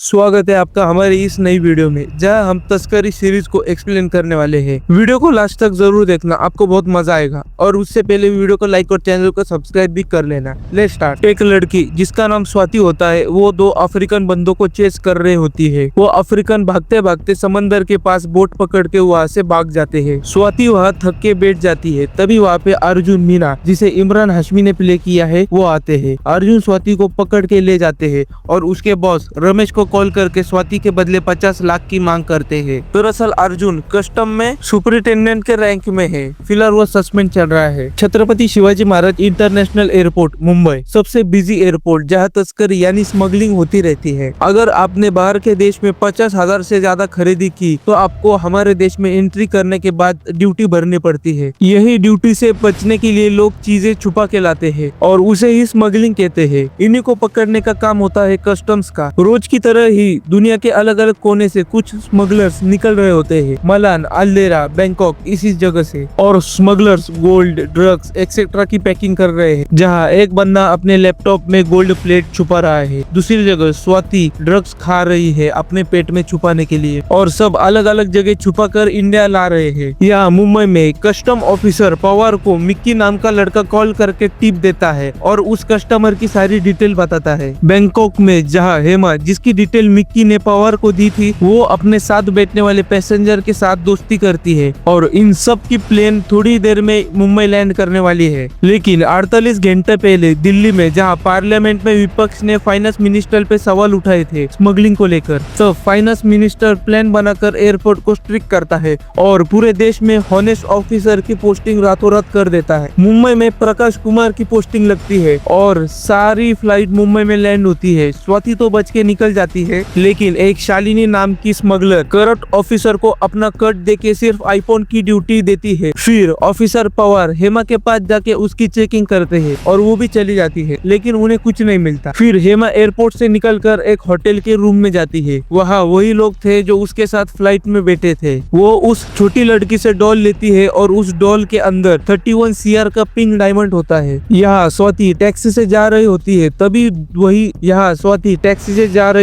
स्वागत है आपका हमारी इस नई वीडियो में, जहां हम तस्करी सीरीज को एक्सप्लेन करने वाले हैं। वीडियो को लास्ट तक जरूर देखना, आपको बहुत मजा आएगा। और उससे पहले वीडियो को लाइक और चैनल को सब्सक्राइब भी कर लेना। Let's start. एक लड़की जिसका नाम स्वाति होता है, वो दो अफ्रीकन बंदों को चेस कर रही होती है। वो अफ्रीकन भागते भागते समंदर के पास बोट पकड़ के वहाँ से भाग जाते हैं। स्वाति वहाँ थक के बैठ जाती है। तभी वहाँ पे अर्जुन मीना, जिसे इमरान हाशमी ने प्ले किया है, वो आते हैं। अर्जुन स्वाति को पकड़ के ले जाते हैं और उसके बॉस रमेश को कॉल करके स्वाति के बदले 50 लाख की मांग करते हैं। दरअसल अर्जुन कस्टम में सुपरिटेंडेंट के रैंक में है। फिलहाल वो सस्पेंड चल रहा है। छत्रपति शिवाजी महाराज इंटरनेशनल एयरपोर्ट मुंबई सबसे बिजी एयरपोर्ट, जहां तस्करी यानी स्मगलिंग होती रहती है। अगर आपने बाहर के देश में 50,000 से ज्यादा खरीदी की तो आपको हमारे देश में एंट्री करने के बाद ड्यूटी भरनी पड़ती है। यही ड्यूटी से बचने के लिए लोग चीजें छुपा के लाते हैं और उसे ही स्मगलिंग कहते हैं। इन्हीं को पकड़ने का काम होता है कस्टम्स का। रोज की तरह ही दुनिया के अलग अलग कोने से कुछ स्मगलर्स निकल रहे होते हैं। मलान, अल्देरा, बैंकॉक, इसी जगह से। और स्मगलर्स गोल्ड, ड्रग्स एक्सेट्रा की पैकिंग कर रहे हैं। जहां एक बंदा अपने लैपटॉप में गोल्ड प्लेट छुपा रहा है, दूसरी जगह स्वाति ड्रग्स खा रही है अपने पेट में छुपाने के लिए। और सब अलग अलग जगह छुपा कर इंडिया ला रहे हैं। यहाँ मुंबई में कस्टम ऑफिसर पवार को मिक्की नाम का लड़का कॉल करके टिप देता है और उस कस्टमर की सारी डिटेल बताता है। बैंकॉक में जहाँ हेमा, जिसकी डिटेल मिक्की ने पवार को दी थी, वो अपने साथ बैठने वाले पैसेंजर के साथ दोस्ती करती है और इन सब की प्लेन थोड़ी देर में मुंबई लैंड करने वाली है। लेकिन 48 घंटे पहले दिल्ली में, जहां पार्लियामेंट में विपक्ष ने फाइनेंस मिनिस्टर पे सवाल उठाए थे स्मगलिंग को लेकर, तो फाइनेंस मिनिस्टर प्लान बनाकर एयरपोर्ट को स्ट्रिक्ट करता है और पूरे देश में हॉनेस्ट ऑफिसर की पोस्टिंग रातों रात कर देता है। मुंबई में प्रकाश कुमार की पोस्टिंग लगती है और सारी फ्लाइट मुंबई में लैंड होती है। स्वाति तो बच के निकल जाती है, लेकिन एक शालिनी नाम की स्मगलर करप्ट ऑफिसर को अपना कट देके सिर्फ आईफोन की ड्यूटी देती है। फिर ऑफिसर पवार हेमा के पास जाके उसकी चेकिंग करते हैं और वो भी चली जाती है, लेकिन उन्हें कुछ नहीं मिलता। फिर हेमा एयरपोर्ट से निकलकर एक होटल के रूम में जाती है। वहाँ वही लोग थे जो उसके साथ फ्लाइट में बैठे थे। वो उस छोटी लड़की से डॉल लेती है और उस डॉल के अंदर 31 CR का पिंक डायमंड होता है। यहाँ स्वाति टैक्सी से जा रही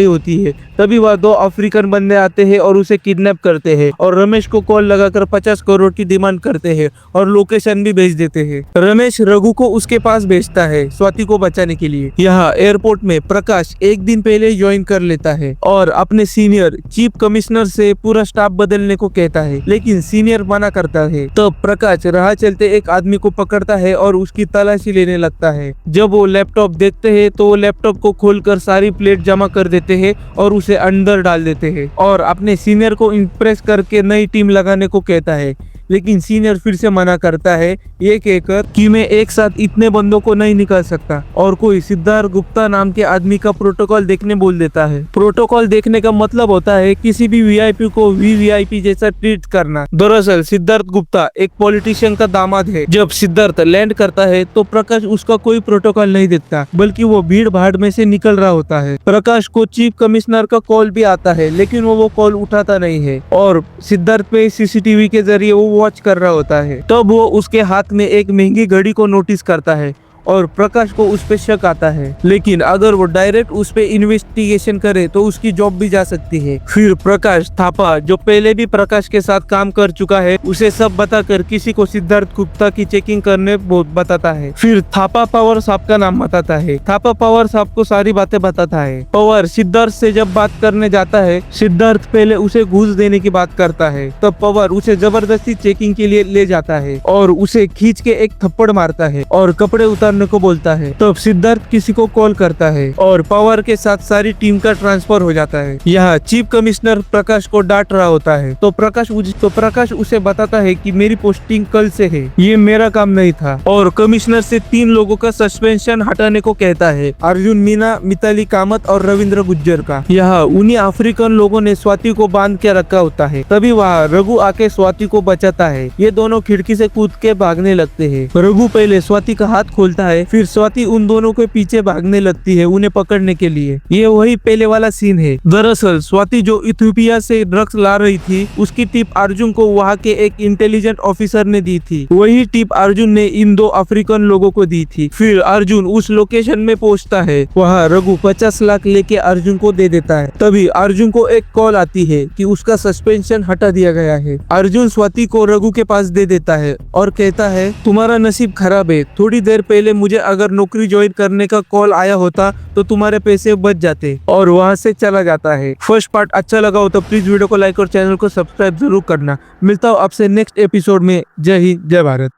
होती है। तभी वह दो अफ्रीकन बंदे आते हैं और उसे किडनैप करते हैं और रमेश को कॉल लगाकर 50 करोड़ की डिमांड करते हैं और लोकेशन भी भेज देते हैं। रमेश रघु को उसके पास भेजता है स्वाति को बचाने के लिए। यहाँ एयरपोर्ट में प्रकाश एक दिन पहले ज्वाइन कर लेता है और अपने सीनियर चीफ कमिश्नर से पूरा स्टाफ बदलने को कहता है, लेकिन सीनियर मना करता है। तब प्रकाश राह चलते एक आदमी को पकड़ता है और उसकी तलाशी लेने लगता है। जब वो लैपटॉप देखते हैं तो वो लैपटॉप को खोलकर सारी प्लेट जमा कर देते हैं और उसे अंदर डाल देते हैं और अपने सीनियर को इम्प्रेस करके नई टीम लगाने को कहता है। लेकिन सीनियर फिर से मना करता है, ये कहकर कि मैं एक साथ इतने बंदों को नहीं निकाल सकता, और कोई सिद्धार्थ गुप्ता नाम के आदमी का प्रोटोकॉल देखने बोल देता है। प्रोटोकॉल देखने का मतलब होता है किसी भी वीआईपी को वीवीआईपी जैसा ट्रीट करना। दरअसल सिद्धार्थ गुप्ता एक पॉलिटिशियन का दामाद है। जब सिद्धार्थ लैंड करता है तो प्रकाश उसका कोई प्रोटोकॉल नहीं देता, बल्कि वो भीड़ भाड़ में से निकल रहा होता है। प्रकाश को चीफ कमिश्नर का कॉल भी आता है, लेकिन वो कॉल उठाता नहीं है और सिद्धार्थ पे CCTV के जरिए वो वॉच कर रहा होता है। तब वो उसके हाथ में एक महंगी घड़ी को नोटिस करता है और प्रकाश को उस पे शक आता है, लेकिन अगर वो डायरेक्ट उस पे इन्वेस्टिगेशन करे तो उसकी जॉब भी जा सकती है। फिर प्रकाश थापा, जो पहले भी प्रकाश के साथ काम कर चुका है, उसे सब बताकर किसी को सिद्धार्थ गुप्ता की चेकिंग करने बताता है। फिर थापा पवार साहब का नाम बताता है। थापा पवार साहब को सारी बातें बताता है। पवार सिद्धार्थ से जब बात करने जाता है, सिद्धार्थ पहले उसे घूस देने की बात करता है। तब पवार उसे जबरदस्ती चेकिंग के लिए ले जाता है और उसे खींच के एक थप्पड़ मारता है और कपड़े उतारने को बोलता है। तब सिद्धार्थ किसी को कॉल करता है और पवार के साथ सारी टीम का ट्रांसफर हो जाता है। यहाँ चीफ कमिश्नर प्रकाश को डांट रहा होता है तो प्रकाश उसे बताता है कि मेरी पोस्टिंग कल से है, ये मेरा काम नहीं था, और कमिश्नर से 3 लोगों का सस्पेंशन हटाने को कहता है। अर्जुन मीना, मिताली कामत और रविंद्र गुज्जर का। यहाँ उन्हीं अफ्रीकन लोगों ने स्वाति को बांध के रखा होता है। तभी वहाँ रघु आके स्वाति को बचाता है। ये दोनों खिड़की से कूद के भागने लगते हैं। रघु पहले स्वाति का हाथ खोलता देता है। फिर स्वाति उन दोनों के पीछे भागने लगती है उन्हें पकड़ने के लिए। ये वही पहले वाला सीन है। दरअसल स्वाति जो इथियोपिया से ड्रग्स ला रही थी उसकी टिप अर्जुन को वहाँ के एक इंटेलिजेंट ऑफिसर ने दी थी। वही टिप अर्जुन ने इन 2 अफ्रीकन लोगों को दी थी। फिर अर्जुन उस लोकेशन में पहुंचता है। वहाँ रघु 50 लाख लेके अर्जुन को दे देता है। तभी अर्जुन को एक कॉल आती है कि उसका सस्पेंशन हटा दिया गया है। अर्जुन स्वाति को रघु के पास दे देता है और कहता है तुम्हारा नसीब खराब है, थोड़ी देर पहले मुझे अगर नौकरी ज्वाइन करने का कॉल आया होता तो तुम्हारे पैसे बच जाते, और वहाँ से चला जाता है। फर्स्ट पार्ट अच्छा लगा हो तो प्लीज वीडियो को लाइक और चैनल को सब्सक्राइब जरूर करना। मिलता हूँ आपसे नेक्स्ट एपिसोड में। जय हिंद, जय भारत।